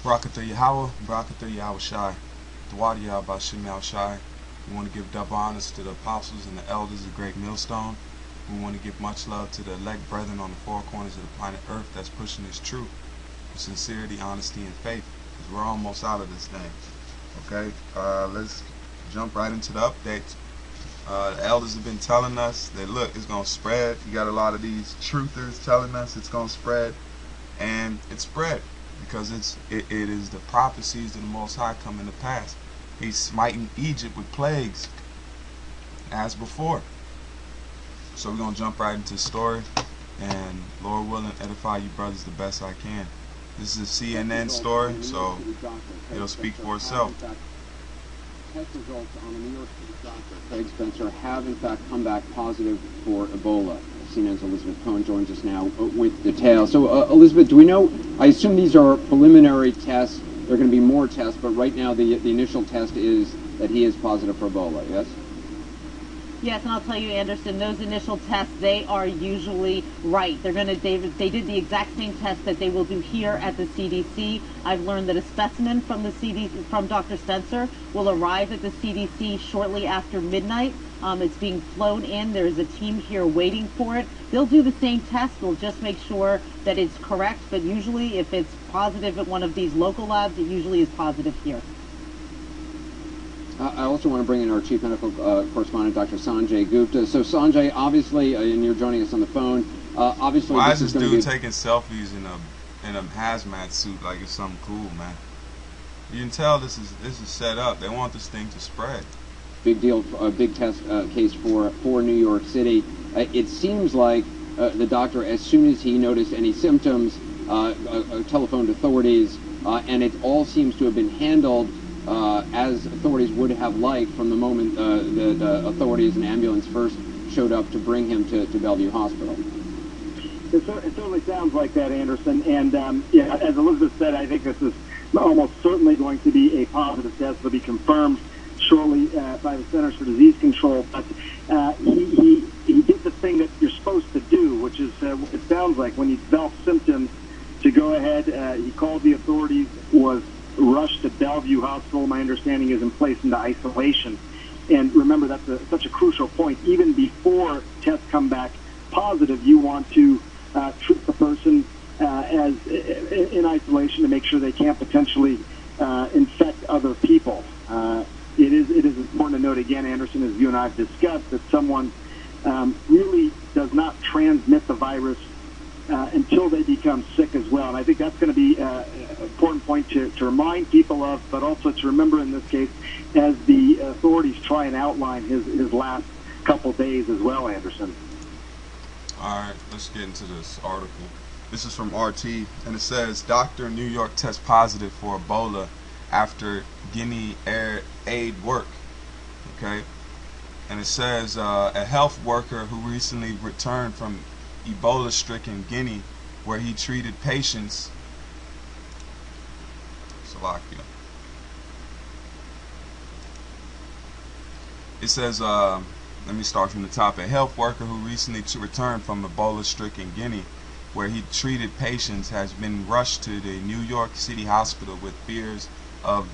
Barakatha Yahweh, Barakatha Yahweh Shai, Dawadi Yahweh Shemel Shai. We want to give double honors to the apostles and the elders of Great Millstone. We want to give much love to the elect brethren on the four corners of the planet Earth that's pushing this truth with sincerity, honesty, and faith. Because we're almost out of this thing. Okay, let's jump right into the updates. The elders have been telling us that look, it's gonna spread. You got a lot of these truthers telling us it's gonna spread, and it spread because it is the prophecies of the Most High coming to pass. He's smiting Egypt with plagues as before. So we're gonna jump right into the story, and Lord willing, edify you brothers the best I can. This is a CNN story, so it'll speak for itself. Test results on a New York City doctor, Craig Spencer, have in fact come back positive for Ebola. CNN's Elizabeth Cohen joins us now with details. So, Elizabeth, do we know? I assume these are preliminary tests. There are going to be more tests, but right now the initial test is that he is positive for Ebola. Yes. Yes, and I'll tell you, Anderson, those initial tests, they are usually right. They did the exact same test that they will do here at the CDC. I've learned that a specimen from the CDC, from Dr. Spencer, will arrive at the CDC shortly after midnight. It's being flown in. There's a team here waiting for it. They'll do the same test. They'll just make sure that it's correct. But usually, if it's positive at one of these local labs, it usually is positive here. I also want to bring in our chief medical correspondent, Dr. Sanjay Gupta. So, Sanjay, obviously, and you're joining us on the phone. Obviously, why is this dude taking selfies in a hazmat suit like it's something cool, man? You can tell this is set up. They want this thing to spread. Big deal, big test case for New York City. It seems like the doctor, as soon as he noticed any symptoms, telephoned authorities, and it all seems to have been handled as authorities would have liked from the moment the authorities and ambulance first showed up to bring him to Bellevue Hospital. It certainly sounds like that, Anderson. And yeah, as Elizabeth said, I think this is almost certainly going to be a positive test. It'll be confirmed shortly by the Centers for Disease Control. But he did the thing that you're supposed to do, which is it sounds like when you develop symptoms, to go ahead. He called the authorities, was rushed to Bellevue Hospital. My understanding is in placed into isolation. And remember, that's such a crucial point. Even before tests come back positive, you want to treat the person as in isolation to make sure they can't potentially infect other people. It is important to note again, Anderson, as you and I have discussed, that someone really does not transmit the virus until they become sick as well. And I think that's going to be an important point to remind people of, but also to remember in this case as the authorities try and outline his last couple days as well, Anderson. All right, let's get into this article. This is from RT, and it says, Doctor in New York tests positive for Ebola after Guinea aid work. Okay, and it says a health worker who recently returned from Ebola-stricken Guinea, where he treated patients. Slovakia. It says, let me start from the top. A health worker who recently returned from Ebola-stricken Guinea, where he treated patients, has been rushed to the New York City hospital with fears of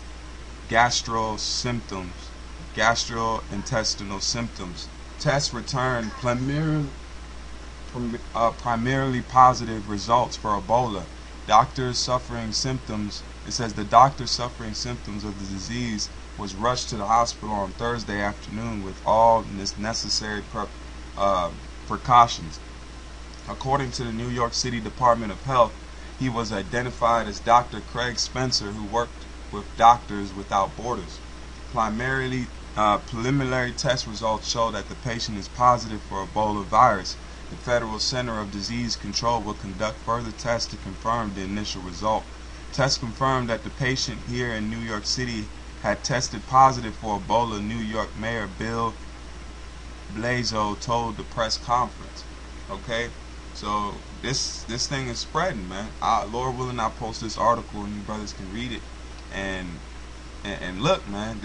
gastrointestinal symptoms. Tests returned primarily positive results for Ebola. Doctors suffering symptoms, it says the doctor suffering symptoms of the disease was rushed to the hospital on Thursday afternoon with all necessary precautions. According to the New York City Department of Health, he was identified as Dr. Craig Spencer, who worked with Doctors Without Borders. Preliminary test results show that the patient is positive for Ebola virus. The Federal Center of Disease Control will conduct further tests to confirm the initial result. Tests confirmed that the patient here in New York City had tested positive for Ebola, New York Mayor Bill Blasio told the press conference. Okay, so this thing is spreading, man. Lord willing, I'll post this article and you brothers can read it. And look, man,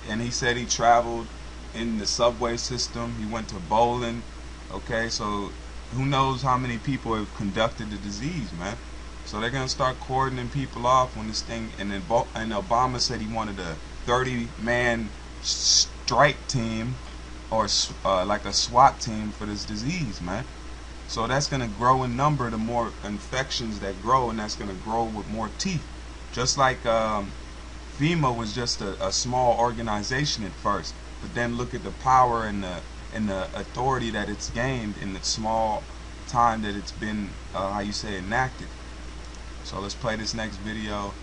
and he said he traveled in the subway system. He went to bowling. Okay, so who knows how many people have conducted the disease, man? So they're gonna start cordoning people off when this thing. And then Obama said he wanted a 30-man strike team, or like a SWAT team for this disease, man. So that's gonna grow in number the more infections that grow, and that's gonna grow with more teeth. Just like FEMA was just a small organization at first, but then look at the power and the authority that it's gained in the small time that it's been enacted. So let's play this next video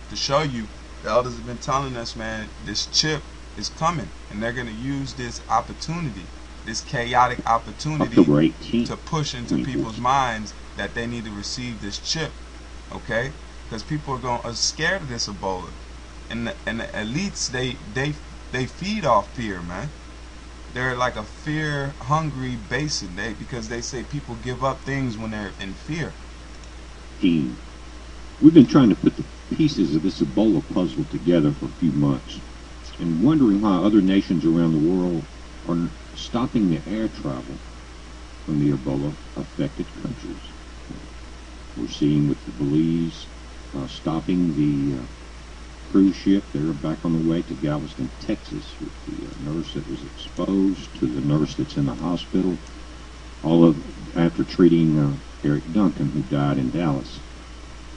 to show you. The elders have been telling us, man, this chip is coming, and they're going to use this opportunity, this chaotic opportunity, to push into people's minds that they need to receive this chip, okay? Because people are scared of this Ebola, and the elites, they feed off fear, man. They're like a fear-hungry basin, because they say people give up things when they're in fear. We've been trying to put the pieces of this Ebola puzzle together for a few months, and wondering why other nations around the world are stopping the air travel from the Ebola-affected countries. We're seeing with the Belize stopping the cruise ship. They're back on the way to Galveston, Texas, with the nurse that was exposed to the nurse that's in the hospital, all after treating Eric Duncan, who died in Dallas.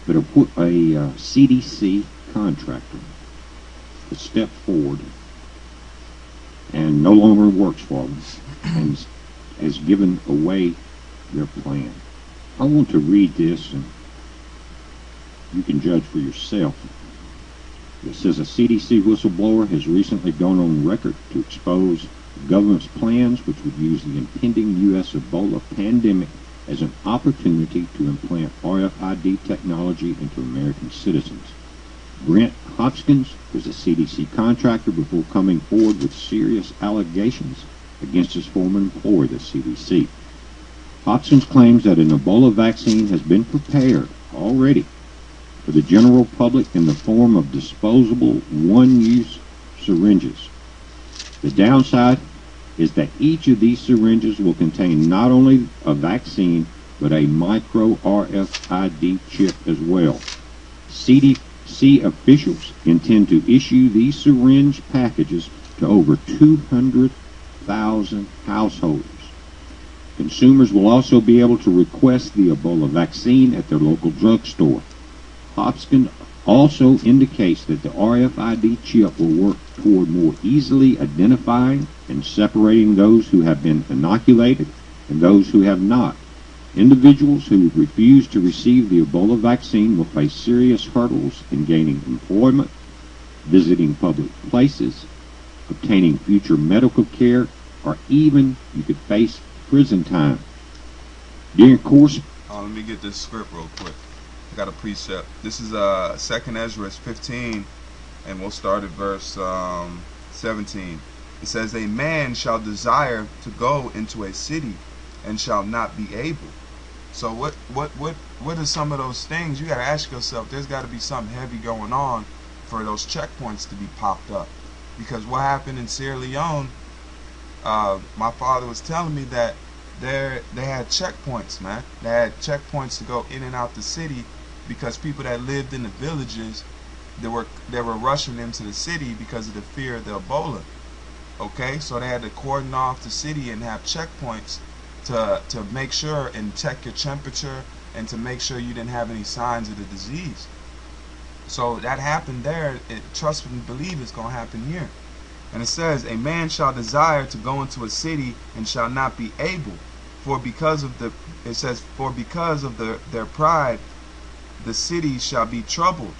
But a CDC contractor has stepped forward and no longer works for them and has given away their plan. I want to read this, and you can judge for yourself. It says a CDC whistleblower has recently gone on record to expose the government's plans, which would use the impending U.S. Ebola pandemic as an opportunity to implant RFID technology into American citizens. Brent Hopkins was a CDC contractor before coming forward with serious allegations against his former employer, the CDC. Hopkins claims that an Ebola vaccine has been prepared already for the general public in the form of disposable one-use syringes. The downside is that each of these syringes will contain not only a vaccine, but a micro RFID chip as well. CDC officials intend to issue these syringe packages to over 200,000 households. Consumers will also be able to request the Ebola vaccine at their local drugstore. Hopkins also indicates that the RFID chip will work toward more easily identifying and separating those who have been inoculated and those who have not. Individuals who refuse to receive the Ebola vaccine will face serious hurdles in gaining employment, visiting public places, obtaining future medical care, or even you could face prison time. During course... let me get this script real quick. I got a precept. This is 2nd Ezra 15, and we'll start at verse 17. It says, "A man shall desire to go into a city and shall not be able." So what are some of those things? You got to ask yourself, there's got to be something heavy going on for those checkpoints to be popped up. Because what happened in Sierra Leone, my father was telling me that they had checkpoints, man. They had checkpoints to go in and out the city, because people that lived in the villages, they were rushing into the city because of the fear of the Ebola. Okay, so they had to cordon off the city and have checkpoints to make sure and check your temperature and to make sure you didn't have any signs of the disease. So that happened there. Trust and believe it's going to happen here. And it says, "A man shall desire to go into a city and shall not be able, for because of their pride, the city shall be troubled.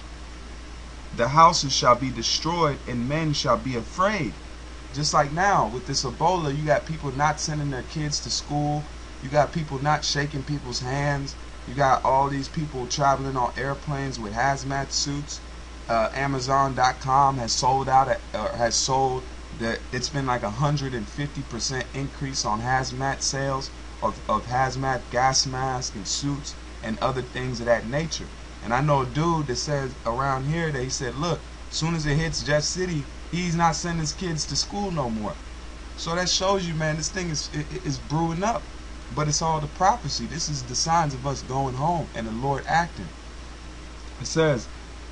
The houses shall be destroyed, and men shall be afraid." Just like now with this Ebola, you got people not sending their kids to school. You got people not shaking people's hands. You got all these people traveling on airplanes with hazmat suits. Amazon.com has sold out, it's been like 150% increase on hazmat sales of hazmat gas masks and suits and other things of that nature. And I know a dude that says around here that he said, look, as soon as it hits Jet City, he's not sending his kids to school no more. So that shows you, man, this thing is brewing up. But it's all the prophecy. This is the signs of us going home and the Lord acting. It says,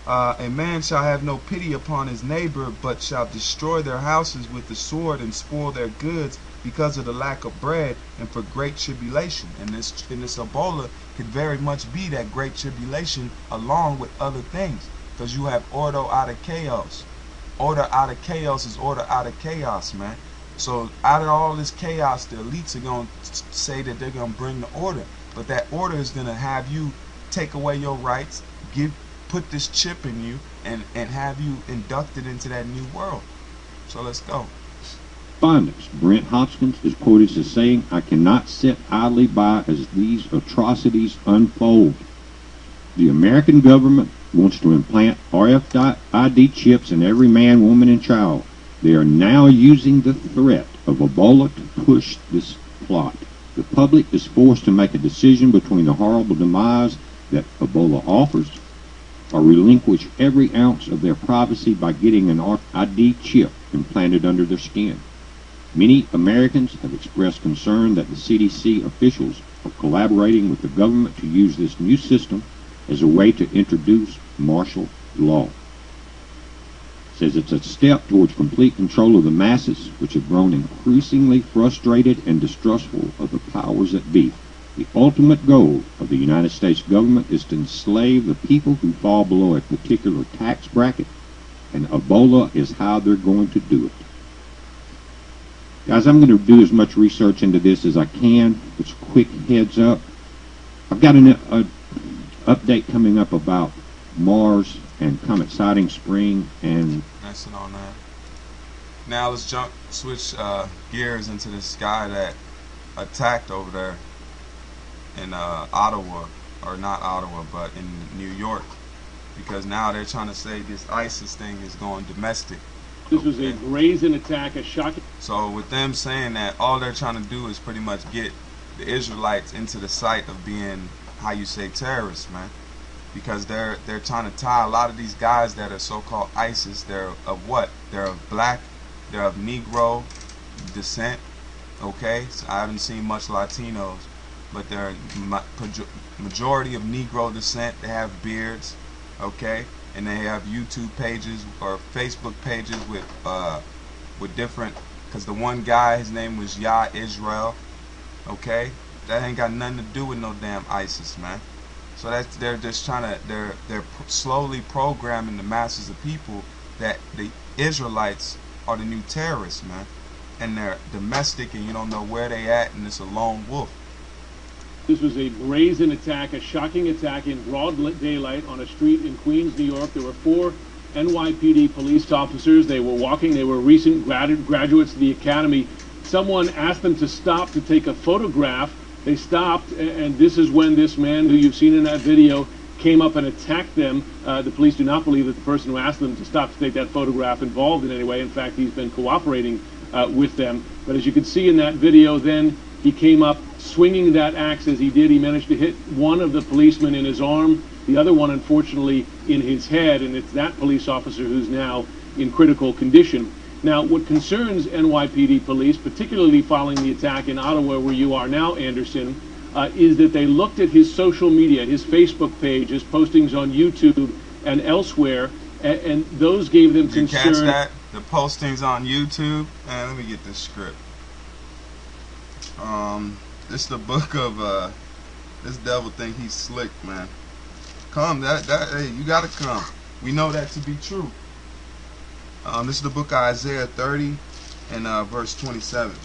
a man shall have no pity upon his neighbor, but shall destroy their houses with the sword and spoil their goods because of the lack of bread and for great tribulation. And this Ebola could very much be that great tribulation along with other things, because you have order out of chaos. Order out of chaos is order out of chaos, man. So out of all this chaos, the elites are going to say that they're going to bring the order. But that order is going to have you take away your rights, put this chip in you, and have you inducted into that new world. So let's go. Findings. Brent Hopkins is quoted as saying, "I cannot sit idly by as these atrocities unfold. The American government wants to implant RFID chips in every man, woman, and child. They are now using the threat of Ebola to push this plot. The public is forced to make a decision between the horrible demise that Ebola offers or relinquish every ounce of their privacy by getting an RFID chip implanted under their skin. Many Americans have expressed concern that the CDC officials are collaborating with the government to use this new system as a way to introduce martial law. It says it's a step towards complete control of the masses, which have grown increasingly frustrated and distrustful of the powers that be. The ultimate goal of the United States government is to enslave the people who fall below a particular tax bracket, and Ebola is how they're going to do it." Guys, I'm going to do as much research into this as I can. It's a quick heads up. I've got an update coming up about Mars and comet sighting spring and Nice on that. Now let's switch gears into this guy that attacked over there in Ottawa, or not Ottawa, but in New York, because now they're trying to say this ISIS thing is going domestic. This was a brazen attack, a shocking. So with them saying that, all they're trying to do is pretty much get the Israelites into the sight of being, how you say, terrorists, man. Because they're trying to tie a lot of these guys that are so-called ISIS. They're of what? They're of black, they're of Negro descent. Okay, so I haven't seen much Latinos, but they're majority of Negro descent. They have beards, okay, and they have YouTube pages or Facebook pages with different. Because the one guy, his name was Yah Israel, okay, that ain't got nothing to do with no damn ISIS, man. So they're just trying to they're slowly programming the masses of people that the Israelites are the new terrorists, man, and they're domestic and you don't know where they at, and it's a lone wolf. This was a brazen attack, a shocking attack in broad daylight on a street in Queens, New York. There were 4 NYPD police officers. They were walking. They were recent graduates of the academy. Someone asked them to stop to take a photograph. They stopped, and this is when this man, who you've seen in that video, came up and attacked them. The police do not believe that the person who asked them to stop to take that photograph involved in any way. In fact, he's been cooperating with them. But as you can see in that video, then he came up swinging that axe. As he did, he managed to hit one of the policemen in his arm, the other one, unfortunately, in his head, and it's that police officer who's now in critical condition. Now, what concerns NYPD police, particularly following the attack in Ottawa where you are now, Anderson, is that they looked at his social media, his Facebook page, his postings on YouTube and elsewhere, and those gave them concern. Did you catch that? The postings on YouTube? Man, let me get this script. This is the book of this devil think he's slick, man. Come, hey, you gotta come. We know that to be true. This is the book of Isaiah 30 and verse 27.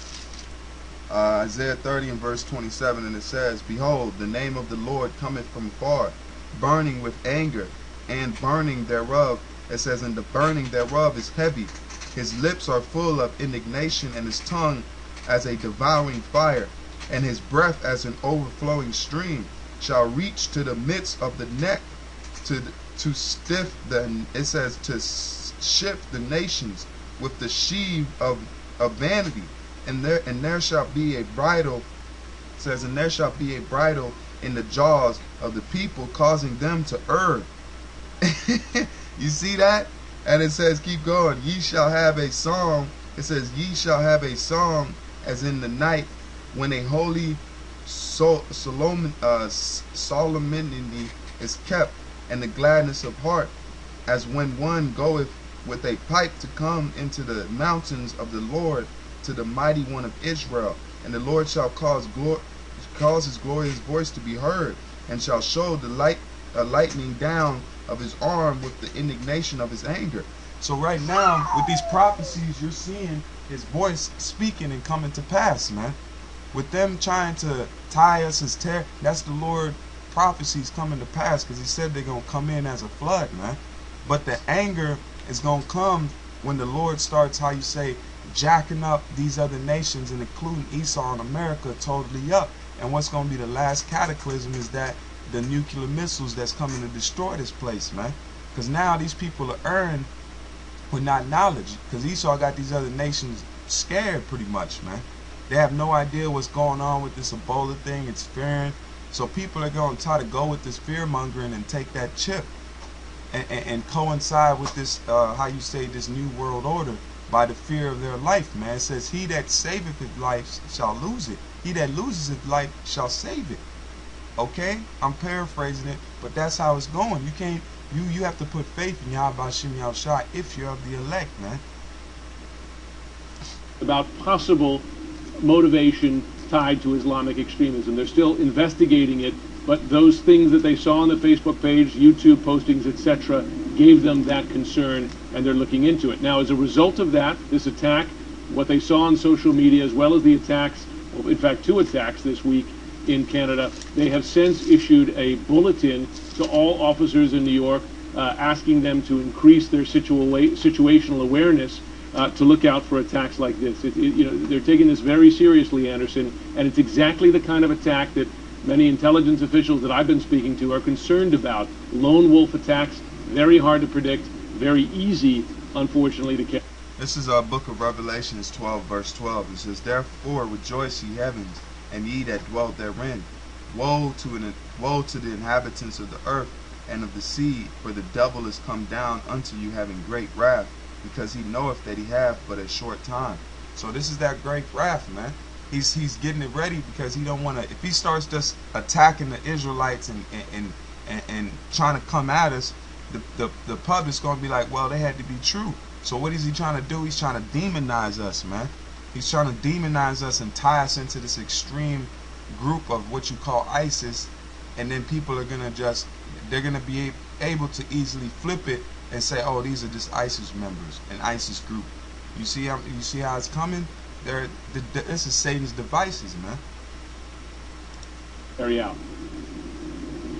Isaiah 30 and verse 27, and it says, "Behold, the name of the Lord cometh from far, burning with anger, and burning thereof." It says, "And the burning thereof is heavy. His lips are full of indignation, and his tongue as a devouring fire, and his breath as an overflowing stream, shall reach to the midst of the neck, to stiff the." It says, "to shift the nations with the sheave of vanity, and there shall be a bridle." It says, "And there shall be a bridle in the jaws of the people, causing them to err." You see that? And it says, keep going, "Ye shall have a song." It says, "Ye shall have a song as in the night, when a holy solemnity is kept, and the gladness of heart, as when one goeth with a pipe to come into the mountains of the Lord, to the mighty one of Israel. And the Lord shall cause his glorious voice to be heard, and shall show the lightning down of his arm with the indignation of his anger. So right now, with these prophecies, you're seeing his voice speaking and coming to pass, man. With them trying to tie us as terror, that's the Lord prophecies coming to pass, because he said they're going to come in as a flood, man. But the anger is going to come when the Lord starts, how you say, jacking up these other nations, and including Esau and America, totally up. And what's going to be the last cataclysm is that the nuclear missiles that's coming to destroy this place, man. Because now these people are earned with not knowledge, because Esau got these other nations scared pretty much, man. They have no idea what's going on with this Ebola thing. It's fearing. So people are going to try to go with this fear mongering and take that chip and coincide with this, how you say, this new world order by the fear of their life, man. It says, he that saveth his life shall lose it. He that loses his life shall save it. Okay? I'm paraphrasing it, but that's how it's going. You can't, you have to put faith in Yahweh Hashem Yahushua if you're of the elect, man. About possible motivation tied to Islamic extremism. They're still investigating it, but those things that they saw on the Facebook page, YouTube postings, etc., gave them that concern, and they're looking into it. Now, as a result of that, this attack, what they saw on social media, as well as the attacks, in fact, 2 attacks this week in Canada, they have since issued a bulletin to all officers in New York asking them to increase their situational awareness to look out for attacks like this. They're taking this very seriously, Anderson, and it's exactly the kind of attack that many intelligence officials that I've been speaking to are concerned about. Lone wolf attacks, very hard to predict, very easy, unfortunately, to catch. This is our book of Revelations 12, verse 12. It says, therefore rejoice, ye heavens, and ye that dwell therein. Woe to the inhabitants of the earth and of the sea, for the devil is come down unto you having great wrath, because he knoweth that he hath but a short time. So this is that great wrath, man. He's getting it ready, because he don't want to. If he starts just attacking the Israelites and trying to come at us, the public's going to be like, well, they had to be true. So what is he trying to do? He's trying to demonize us, man. He's trying to demonize us and tie us into this extreme group of what you call ISIS, and then people are going to they're going to be able to easily flip it and say, oh, these are just ISIS members, an ISIS group. You see how it's coming? This is Satan's devices, man. Carry out.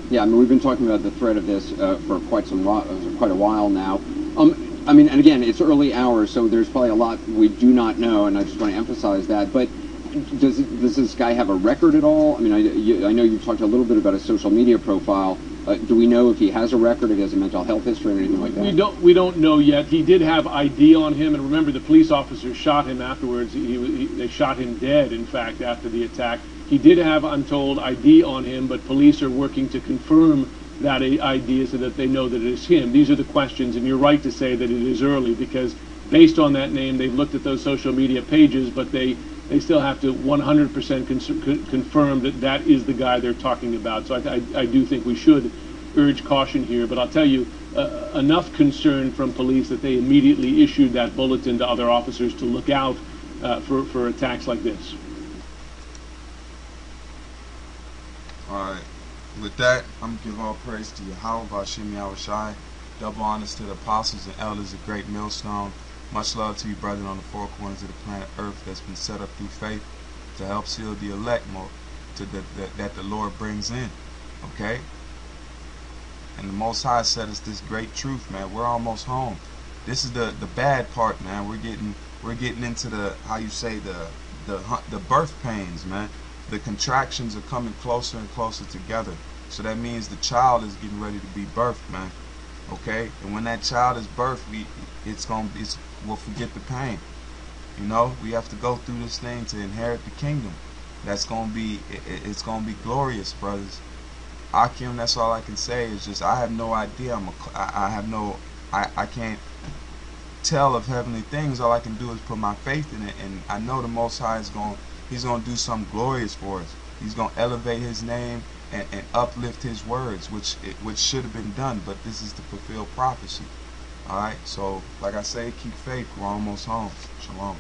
Yeah, I mean, we've been talking about the threat of this for quite a while now. I mean, and again, it's early hours, so there's probably a lot we do not know, and I just want to emphasize that. But does this guy have a record at all? I mean, I know you've talked a little bit about his social media profile. Do we know if he has a record, if he has a mental health history or anything like that? We don't know yet. He did have ID on him, and remember, the police officers shot him afterwards. They shot him dead, in fact, after the attack. He did have, I'm told, ID on him, but police are working to confirm that ID so that they know that it is him. These are the questions, and you're right to say that it is early, because based on that name, they've looked at those social media pages, but they still have to 100% confirm that that is the guy they're talking about. So I do think we should urge caution here, but I'll tell you, enough concern from police that they immediately issued that bulletin to other officers to look out for attacks like this. All right. With that, I'm going to give all praise to Yahweh Hashem Yahushai. Double honors to the apostles and elders of Great Millstone. Much love to you, brethren, on the 4 corners of the planet Earth that's been set up through faith to help seal the elect that the Lord brings in. Okay? And the Most High said us this great truth, man. We're almost home. This is the bad part, man. We're getting into the, how you say, the birth pains, man. The contractions are coming closer and closer together. So that means the child is getting ready to be birthed, man. Okay? And when that child is birthed, we'll forget the pain. You know, we have to go through this thing to inherit the kingdom. It's gonna be glorious, brothers. Akim, that's all I can say is just I have no idea. I can't tell of heavenly things. All I can do is put my faith in it, and I know the Most High He's gonna do something glorious for us. He's going to elevate his name and uplift his words, which should have been done, but this is to fulfill prophecy. All right, so like I say, keep faith. We're almost home. Shalom.